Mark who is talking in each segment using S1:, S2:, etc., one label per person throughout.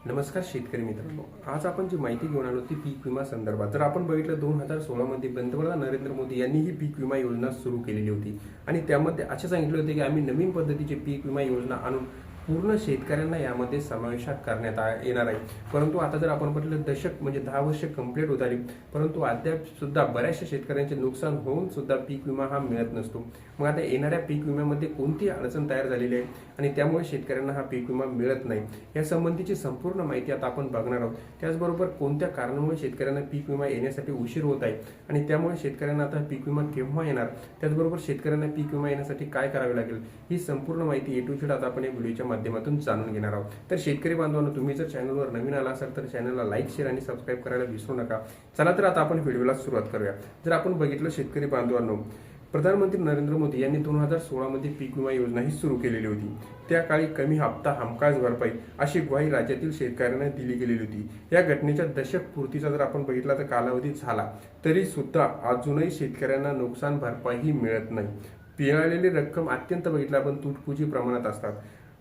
S1: नमस्कार शेतकरी मित्रांनो, आज आपण जी माहिती घेऊन आलो ती पीक विमा संदर्भात. जर आपण बघितलं 2016 मध्ये पंतप्रधान नरेंद्र मोदी यांनी ही पीक विमा योजना सुरू केलेली होती आणि त्यामध्ये असे सांगितले होते की आम्ही नवीन पद्धतीची पीक विमा योजना आणून पूर्ण शेतकऱ्यांना यामध्ये समावेश करण्यात येणार आहे. परंतु आता जर आपण म्हटलं दशक म्हणजे 10 वर्ष कंप्लीट होत आली, परंतु अद्याप सुद्धा बऱ्याचशा शेतकऱ्यांचे नुकसान होऊन सुद्धा पीक विमा हा मिळत नसतो. मग आता येणाऱ्या पीक विम्यामध्ये कोणती अडचण तयार झालेली आहे आणि त्यामुळे शेतकऱ्यांना हा पीक विमा मिळत नाही, या संबंधीची संपूर्ण माहिती आता आपण बघणार आहोत. त्याचबरोबर कोणत्या कारणामुळे शेतकऱ्यांना पीक विमा येण्यासाठी उशीर होत आहे आणि त्यामुळे शेतकऱ्यांना आता पीक विमा केव्हा येणार, त्याचबरोबर शेतकऱ्यांना पीक विमा येण्यासाठी काय करावे लागेल, ही संपूर्ण माहिती A to Z आता आपण या व्हिडिओच्या माध्यमातून जाणून घेणार आहोत. तर शेतकरी बांधवांनो, तुम्ही जर चॅनलवर नवीन आला असाल तर चॅनलला लाईक, शेअर आणि सबस्क्राईब करायला विसरू नका. चला तर आता आपण व्हिडिओला सुरुवात करूया. जर आपण बघितलं शेतकरी बांधवांनो, प्रधानमंत्री नरेंद्र मोदी यांनी 2016 मध्ये पीक विमा योजना ही सुरू केलेली होती. त्या काळी कमी हप्ता हमखास भरपाई अशी ग्वाही राज्यातील शेतकऱ्यांना दिली गेलेली होती. या घटनेच्या दशक पूर्तीचा जर आपण बघितला तर कालावधी झाला तरी सुद्धा अजूनही शेतकऱ्यांना नुकसान भरपाई ही मिळत नाही. मिळालेली रक्कम अत्यंत बघितलं आपण तुटपुंजी प्रमाणात असतात.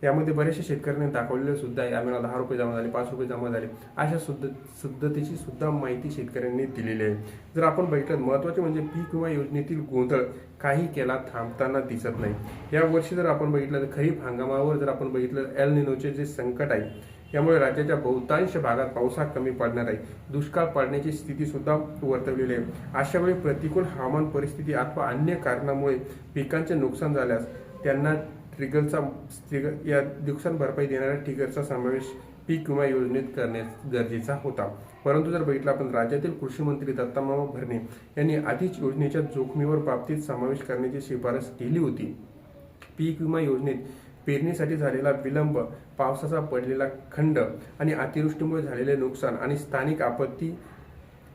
S1: यामध्ये बरेचशा शेतकऱ्यांनी दाखवलेले सुद्धा आम्हाला 10 रुपये जमा झाले, 5 रुपये जमा झाले, अशा सुद्धतेची सुद्धा माहिती शेतकऱ्यांनी दिलेली आहे. जर आपण बघितलं महत्त्वाचे म्हणजे पीक विमा योजनेतील गोंधळ काही केला थांबताना दिसत नाही. या वर्षी जर आपण बघितलं तर खरीप हंगामावर जर आपण बघितलं एल निनोचे जे संकट आहे यामुळे राज्याच्या बहुतांश भागात पाऊस हा कमी पडणार आहे. दुष्काळ पडण्याची स्थिती सुद्धा वर्तवलेली आहे. अशा वेळी प्रतिकूल हवामान परिस्थिती अथवा अन्य कारणामुळे पिकांचे नुकसान झाल्यास त्यांना या नुकसान भरपाई देणाऱ्या ट्रिगरचा समावेश पीक विमा योजनेत करणे गरजेचा होता. परंतु जर बघितलं आपण राज्यातील कृषी मंत्री दत्तामामा भरणे यांनी आधीच योजनेच्या जोखमीवर बाबतीत समावेश करण्याची शिफारस केली होती. पीक विमा योजनेत पेरणीसाठी झालेला विलंब, पावसाचा पडलेला खंड आणि अतिवृष्टीमुळे झालेले नुकसान आणि स्थानिक आपत्ती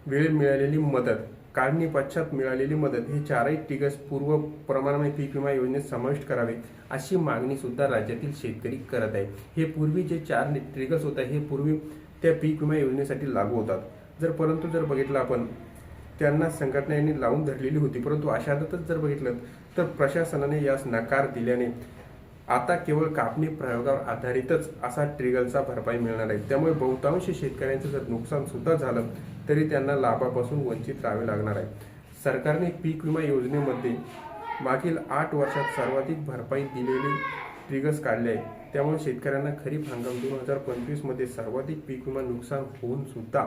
S1: वेळेत मिळालेली मदत, काढणी पश्चात मिळालेली मदत हे चारही ट्रिगर्स पूर्व प्रमाणामध्ये पीक विमा योजनेत समाविष्ट करावे अशी मागणी सुद्धा राज्यातील शेतकरी करत आहे. हे पूर्वी जे 4 ट्रिगर्स होते हे पूर्वी त्या पीक विमा योजनेसाठी लागू होतात. परंतु जर बघितलं आपण त्यांना संघटनांनी लावून धरलेली होती, परंतु अशातच जर बघितलं तर प्रशासनाने यास नकार दिल्याने आता केवळ कापणी प्रयोगावर आधारितच असा ट्रिगरचा भरपाई मिळणार आहे. त्यामुळे बहुतांश शेतकऱ्यांचं जर नुकसान सुद्धा झालं तरी त्यांना लाभापासून वंचित राहावे लागणार आहे. सरकारने पीक विमा योजनेमध्ये मागील 8 वर्षात सर्वाधिक भरपाई दिलेले ट्रिगर्स काढले आहे. त्यामुळे शेतकऱ्यांना खरीप हंगाम 2025 मध्ये सर्वाधिक पीक विमा नुकसान होऊन सुद्धा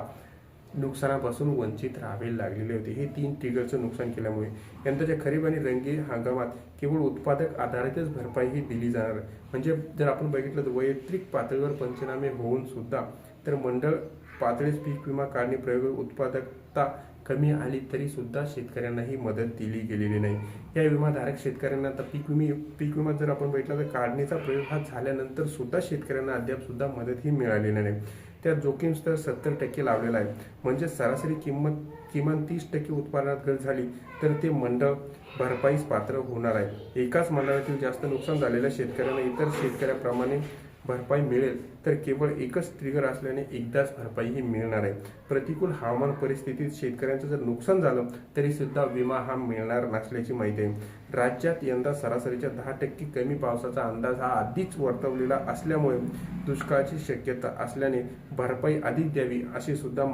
S1: नुकसानापासून वंचित राहावे लागलेले होते. हे 3 ट्रिगरचं नुकसान केल्यामुळे यंदाच्या खरीप आणि रंगीत हंगामात केवळ उत्पादक आधारितच भरपाई ही दिली जाणार. म्हणजे जर आपण बघितलं तर वैयक्तिक पातळीवर पंचनामे होऊन सुद्धा तर मंडळ पातळीस पीक विमा काढणी प्रयोग उत्पादकता कमी आली तरी सुद्धा शेतकऱ्यांना ही मदत दिली गेलेली नाही. या विमाधारक शेतकऱ्यांना आता पीक विमा जर आपण बघितलं तर काढणीचा प्रयोग हा झाल्यानंतर सुद्धा शेतकऱ्यांना अद्याप सुद्धा मदत ही मिळालेली नाही. त्या जोखीम स्तर 70% लावलेला आहे. म्हणजे सरासरी किंमत किमान 30% उत्पादनात घट झाली तर ते मंडळ भरपाईस पात्र होणार आहे. एकाच मंडळातील जास्त नुकसान झालेल्या शेतकऱ्यांना इतर शेतकऱ्याप्रमाणे भरपाई मिळेल तर केवळ एकच ट्रिगर असल्याने एकदाच भरपाई ही मिळणार आहे. प्रतिकूल हवामान परिस्थितीत शेतकऱ्यांचं जर नुकसान झालं तरी सुद्धा विमा हा मिळणार नसल्याची माहिती आहे. राज्यात यंदा सरासरीच्या 10% कमी पावसाचा अंदाज हा आधीच वर्तवलेला असल्यामुळे दुष्काळाची शक्यता असल्याने भरपाई अधिक द्यावी अशी सुद्धा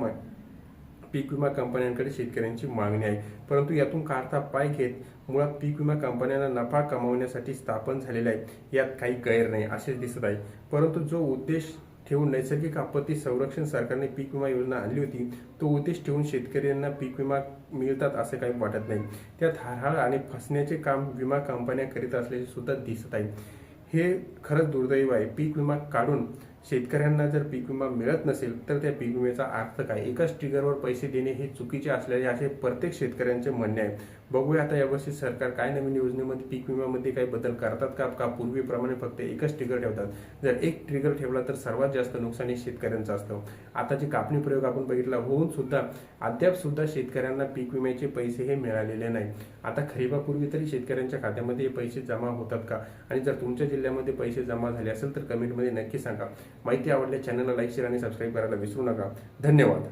S1: पीक विमा कंपन्यांकडे शेतकऱ्यांची मागणी आहे. परंतु यातून काढता पाय घेत मुळात पीक विमा कंपन्यांना नफा कमावण्यासाठी स्थापन झालेला आहे, यात काही गैर नाही असेच दिसत आहे. परंतु जो उद्देश ठेवून नैसर्गिक आपत्ती संरक्षण सरकारने पीक विमा योजना आणली होती तो उद्देश ठेवून शेतकऱ्यांना पीक विमा मिळतात असे काही वाटत नाही. त्यात हारहाळ आणि फसण्याचे काम विमा कंपन्या करीत असल्याचे सुद्धा दिसत आहे. हे खरंच दुर्दैव आहे. पीक विमा काढून शेतकऱ्यांना जर पीक विमा मिळत नसेल तर त्या पीक विम्याचा अर्थ काय? एकाच ट्रिगरवर पैसे देणे हे चुकीचे असल्याचे असे प्रत्येक शेतकऱ्यांचे म्हणणे आहे. बघूया आता यावर्षी सरकार काय नवीन योजनेमध्ये पीक विम्यामध्ये काही बदल करतात का पूर्वीप्रमाणे फक्त एकच ट्रिगर ठेवतात. जर एक ट्रिगर ठेवला तर सर्वात जास्त नुकसान हे शेतकऱ्यांचं असतं. आता जे कापणी प्रयोग आपण बघितला होऊन सुद्धा अद्याप सुद्धा शेतकऱ्यांना पीक विम्याचे पैसे हे मिळालेले नाही. आता खरीपापूर्वी तरी शेतकऱ्यांच्या खात्यामध्ये हे पैसे जमा होतात का? आणि जर तुमच्या जिल्ह्यामध्ये पैसे जमा झाले असेल तर कमेंटमध्ये नक्की सांगा. माहिती आवडल्यास चॅनलला लाईक, शेअर आणि सबस्क्राईब करायला विसरू नका. धन्यवाद.